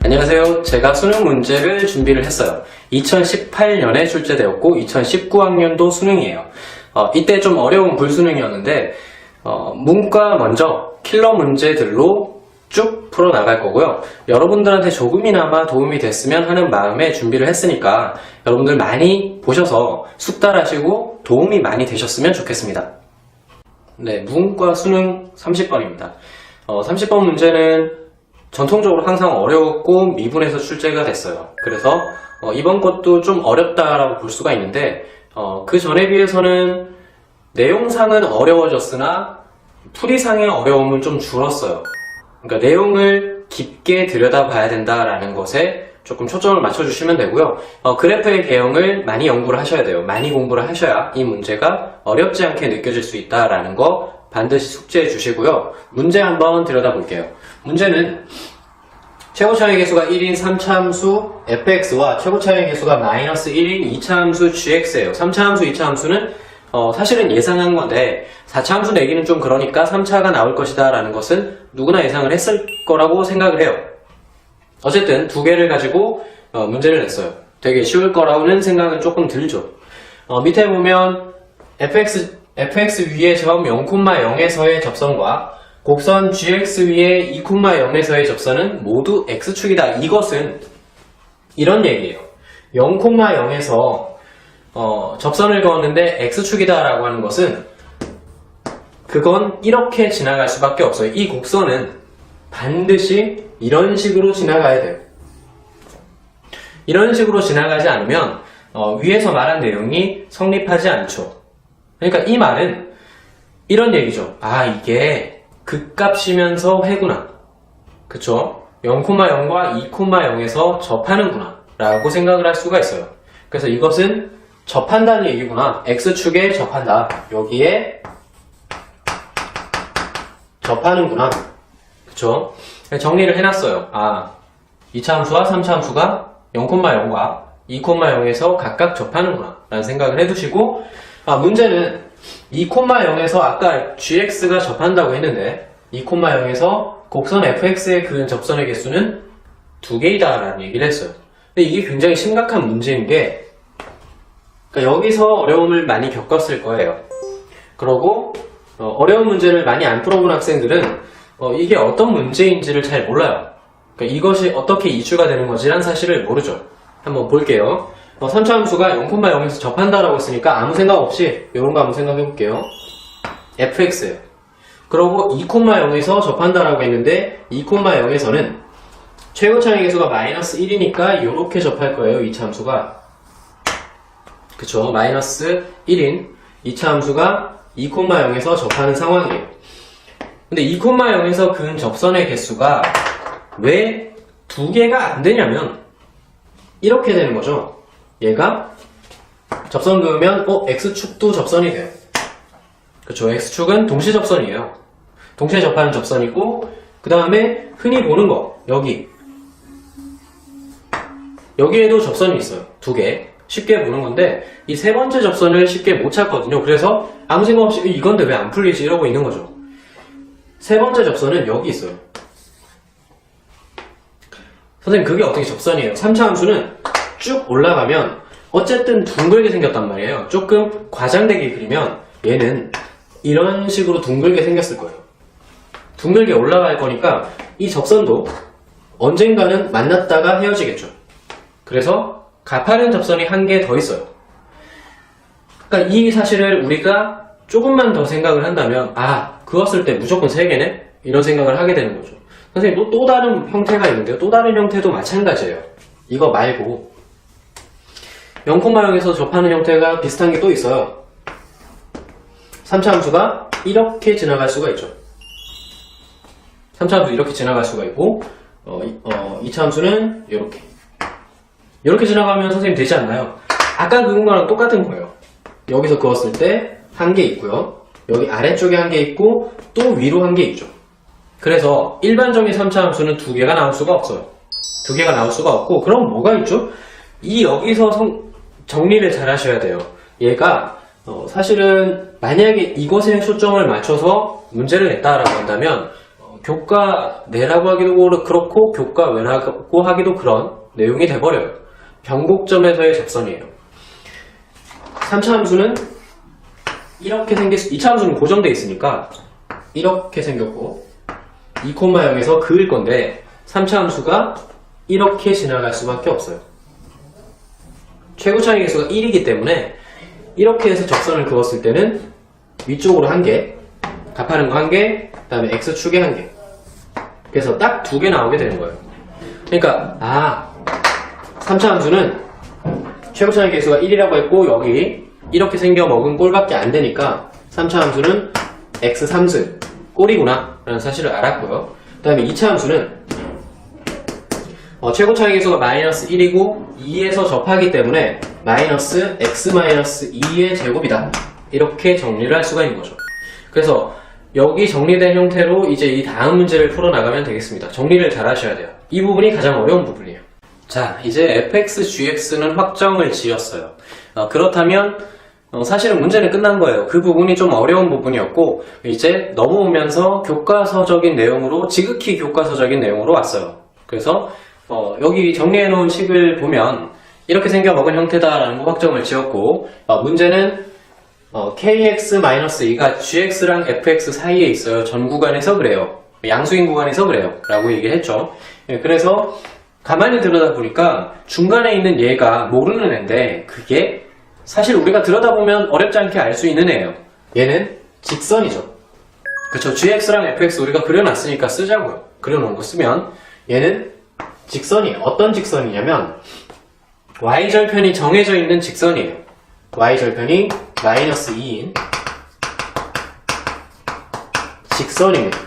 안녕하세요. 제가 수능 문제를 준비를 했어요. 2018년에 출제되었고 2019학년도 수능이에요. 이때 좀 어려운 불수능이었는데 문과 먼저 킬러 문제들로 쭉 풀어나갈 거고요. 여러분들한테 조금이나마 도움이 됐으면 하는 마음에 준비를 했으니까 여러분들 많이 보셔서 숙달하시고 도움이 많이 되셨으면 좋겠습니다. 네, 문과 수능 30번입니다. 30번 문제는 전통적으로 항상 어려웠고 미분에서 출제가 됐어요. 그래서 이번 것도 좀 어렵다라고 볼 수가 있는데 그 전에 비해서는 내용상은 어려워졌으나 풀이상의 어려움은 좀 줄었어요. 그러니까 내용을 깊게 들여다봐야 된다라는 것에 조금 초점을 맞춰주시면 되고요. 그래프의 개형을 많이 연구를 하셔야 돼요. 많이 공부를 하셔야 이 문제가 어렵지 않게 느껴질 수 있다라는 거 반드시 숙지해 주시고요. 문제 한번 들여다볼게요. 문제는 최고차의 개수가 1인 3차함수 fx와 최고차의 개수가 마이너스 1인 2차함수 gx예요. 3차함수, 2차함수는 사실은 예상한 건데 4차함수 내기는 좀 그러니까 3차가 나올 것이다 라는 것은 누구나 예상을 했을 거라고 생각을 해요. 어쨌든 두 개를 가지고 문제를 냈어요. 되게 쉬울 거라고는 생각은 조금 들죠. 밑에 보면 fx 위에 점 0,0에서의 접선과 곡선 gx 위에 2,0에서의 접선은 모두 x축이다. 이것은 이런 얘기예요. 0,0에서 접선을 그었는데 x축이다 라고 하는 것은 그건 이렇게 지나갈 수밖에 없어요. 이 곡선은 반드시 이런 식으로 지나가야 돼요. 이런 식으로 지나가지 않으면 위에서 말한 내용이 성립하지 않죠. 그러니까 이 말은 이런 얘기죠. 아, 이게 극값이면서 회구나. 그쵸? 0,0과 2,0에서 접하는구나 라고 생각을 할 수가 있어요. 그래서 이것은 접한다는 얘기구나. x축에 접한다. 여기에 접하는구나. 그쵸? 정리를 해놨어요. 아, 2차함수와 3차함수가 0,0과 2,0에서 각각 접하는구나 라는 생각을 해두시고, 문제는 2,0에서 아까 gx가 접한다고 했는데 2,0에서 곡선 fx에 그은 접선의 개수는 2개이다 라는 얘기를 했어요. 근데 이게 굉장히 심각한 문제인 게, 그러니까 여기서 어려움을 많이 겪었을 거예요. 그러고 어려운 문제를 많이 안 풀어본 학생들은 이게 어떤 문제인지를 잘 몰라요. 그러니까 이것이 어떻게 이슈가 되는 건지란 사실을 모르죠. 한번 볼게요. 3차 함수가 0,0에서 접한다라고 했으니까 아무 생각 없이 이런 거 한번 생각해 볼게요. fx예요. 그러고 2,0에서 접한다라고 했는데 2,0에서는 최고차의 개수가 마이너스 1이니까 이렇게 접할 거예요. 2차 함수가. 그쵸? 마이너스 1인 2차 함수가 2,0에서 접하는 상황이에요. 근데 2,0에서 그은 접선의 개수가 왜 2개가 안 되냐면 이렇게 되는 거죠. 얘가 접선 그으면 x축도 접선이 돼요. 그쵸? x축은 동시 접선이에요. 동시에 접하는 접선이고, 그 다음에 흔히 보는 거 여기에도 접선이 있어요. 2개 쉽게 보는 건데 이 세 번째 접선을 쉽게 못 찾거든요. 그래서 아무 생각 없이 이건데 왜 안 풀리지 이러고 있는 거죠. 세 번째 접선은 여기 있어요. 선생님, 그게 어떻게 접선이에요? 3차 함수는 쭉 올라가면 어쨌든 둥글게 생겼단 말이에요. 조금 과장되게 그리면 얘는 이런 식으로 둥글게 생겼을 거예요. 둥글게 올라갈 거니까 이 접선도 언젠가는 만났다가 헤어지겠죠. 그래서 가파른 접선이 한 개 더 있어요. 그러니까 이 사실을 우리가 조금만 더 생각을 한다면 그었을 때 무조건 3개네? 이런 생각을 하게 되는 거죠. 선생님, 또 다른 형태가 있는데요. 또 다른 형태도 마찬가지예요. 이거 말고 0,0에서 접하는 형태가 비슷한 게 또 있어요. 3차 함수가 이렇게 지나갈 수가 있죠. 3차 함수 이렇게 지나갈 수가 있고 2차 함수는 이렇게 지나가면 선생님 되지 않나요? 아까 그은 거랑 똑같은 거예요. 여기서 그었을 때 한 개 있고요. 여기 아래쪽에 한 개 있고 또 위로 한 개 있죠. 그래서 일반적인 3차 함수는 2개가 나올 수가 없어요. 2개가 나올 수가 없고, 그럼 뭐가 있죠? 여기서 정리를 잘 하셔야 돼요. 얘가 사실은 만약에 이것에 초점을 맞춰서 문제를 냈다라고 한다면 교과 내라고 하기도 그렇고 교과 외라고 하기도 그런 내용이 돼버려요. 변곡점에서의 접선이에요. 3차 함수는 이렇게 2차 함수는 고정되어 있으니까 이렇게 생겼고 2,0에서 그을 건데 3차 함수가 이렇게 지나갈 수밖에 없어요. 최고 차이 계수가 1이기 때문에 이렇게 해서 접선을 그었을 때는 위쪽으로 1개, 답하는 거 1개, 그 다음에 x축에 1개. 그래서 딱 2개 나오게 되는 거예요. 그러니까 3차 함수는 최고 차이 계수가 1이라고 했고 여기 이렇게 생겨 먹은 꼴밖에 안 되니까 3차 함수는 x3승 꼴이구나 라는 사실을 알았고요. 그 다음에 2차 함수는 최고 차이 계수가 마이너스 1이고 2에서 접하기 때문에 마이너스 x-2의 제곱이다. 이렇게 정리를 할 수가 있는 거죠. 그래서 여기 정리된 형태로 이제 이 다음 문제를 풀어나가면 되겠습니다. 정리를 잘 하셔야 돼요. 이 부분이 가장 어려운 부분이에요. 자, 이제 fx, gx는 확정을 지었어요. 그렇다면 사실은 문제는 끝난 거예요. 그 부분이 좀 어려운 부분이었고 이제 넘어오면서 교과서적인 내용으로 지극히 교과서적인 내용으로 왔어요. 그래서 여기 정리해놓은 식을 보면 이렇게 생겨먹은 형태다라는 거 확정을 지었고 문제는 kx-2가 gx랑 fx 사이에 있어요. 전 구간에서 그래요. 양수인 구간에서 그래요. 라고 얘기를 했죠. 그래서 가만히 들여다보니까 중간에 있는 얘가 모르는 애인데 그게 사실 우리가 들여다보면 어렵지 않게 알 수 있는 애예요. 얘는 직선이죠. 그쵸. gx랑 fx 우리가 그려놨으니까 쓰자고요. 그려놓은 거 쓰면 얘는 직선이에요. 어떤 직선이냐면 y절편이 정해져 있는 직선이에요. y절편이 마이너스 2인 직선입니다.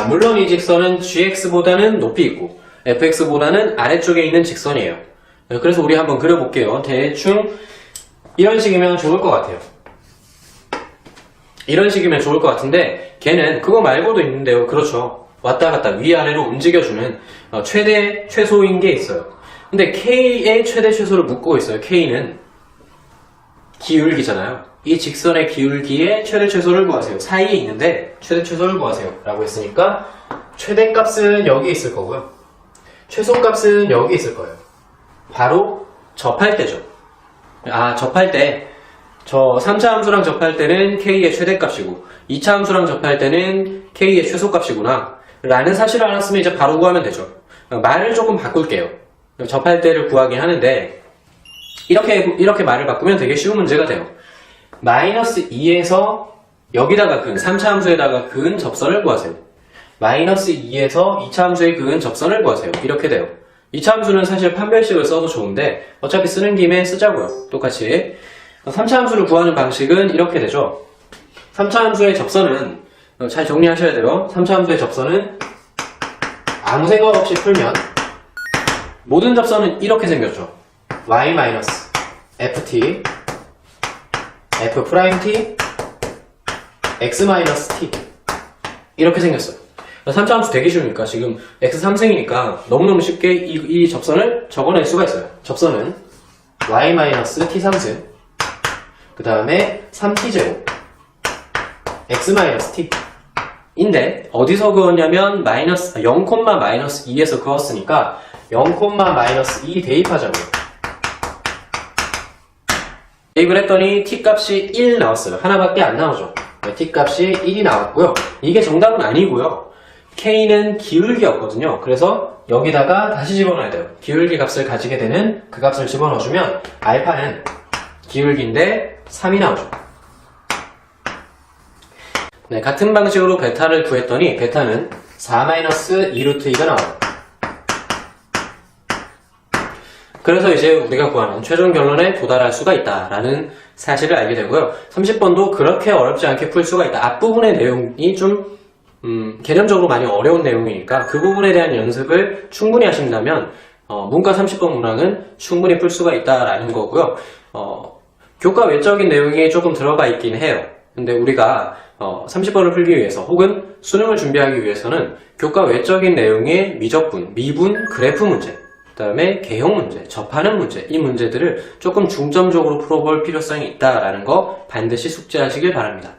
물론 이 직선은 gx보다는 높이 있고 fx보다는 아래쪽에 있는 직선이에요. 그래서 우리 한번 그려볼게요. 대충 이런 식이면 좋을 것 같아요. 이런 식이면 좋을 것 같은데 걔는 그거 말고도 있는데요. 그렇죠. 왔다 갔다 위아래로 움직여주는 최대 최소인 게 있어요. 근데 k의 최대 최소를 묻고 있어요. k는 기울기잖아요. 이 직선의 기울기의 최대 최소를 구하세요. 사이에 있는데 최대 최소를 구하세요 라고 했으니까 최대값은 여기 있을 거고요. 최소값은 여기 있을 거예요. 바로 접할 때죠. 접할 때 저 3차 함수랑 접할 때는 k의 최대값이고 2차 함수랑 접할 때는 k의 최소값이구나 라는 사실을 알았으면 이제 바로 구하면 되죠. 말을 조금 바꿀게요. 접할 때를 구하긴 하는데 이렇게 말을 바꾸면 되게 쉬운 문제가 돼요. 마이너스 2에서 여기다가 그은 3차 함수에다가 그은 접선을 구하세요. 마이너스 2에서 2차 함수에 그은 접선을 구하세요. 이렇게 돼요. 2차 함수는 사실 판별식을 써도 좋은데 어차피 쓰는 김에 쓰자고요. 똑같이 3차 함수를 구하는 방식은 이렇게 되죠. 3차 함수의 접선은 잘 정리하셔야 돼요. 3차 함수의 접선은 아무 생각 없이 풀면 모든 접선은 이렇게 생겼죠. y-ft f'-t x-t 이렇게 생겼어요. 3차 함수 되게 쉬우니까 지금 x3승이니까 너무너무 쉽게 이 접선을 적어낼 수가 있어요. 접선은 y-t3승 그 다음에 3t제곱 x-t 인데 어디서 그었냐면 0,-2에서 그었으니까 0,-2 대입하자고요. 대입을 했더니 t값이 1 나왔어요. 하나밖에 안 나오죠. t값이 1이 나왔고요. 이게 정답은 아니고요. k는 기울기였거든요. 그래서 여기다가 다시 집어넣어야 돼요. 기울기 값을 가지게 되는 그 값을 집어넣어주면 알파는 기울기인데 3이 나오죠. 네, 같은 방식으로 베타를 구했더니 베타는 4-2√2가 나와요. 그래서 이제 우리가 구하는 최종 결론에 도달할 수가 있다라는 사실을 알게 되고요. 30번도 그렇게 어렵지 않게 풀 수가 있다. 앞부분의 내용이 좀 개념적으로 많이 어려운 내용이니까 그 부분에 대한 연습을 충분히 하신다면 문과 30번 문항은 충분히 풀 수가 있다라는 거고요. 교과 외적인 내용이 조금 들어가 있긴 해요. 근데 우리가 30번을 풀기 위해서 혹은 수능을 준비하기 위해서는 교과 외적인 내용의 미적분, 미분, 그래프 문제 그 다음에 개형 문제, 접하는 문제 이 문제들을 조금 중점적으로 풀어볼 필요성이 있다라는 거 반드시 숙지하시길 바랍니다.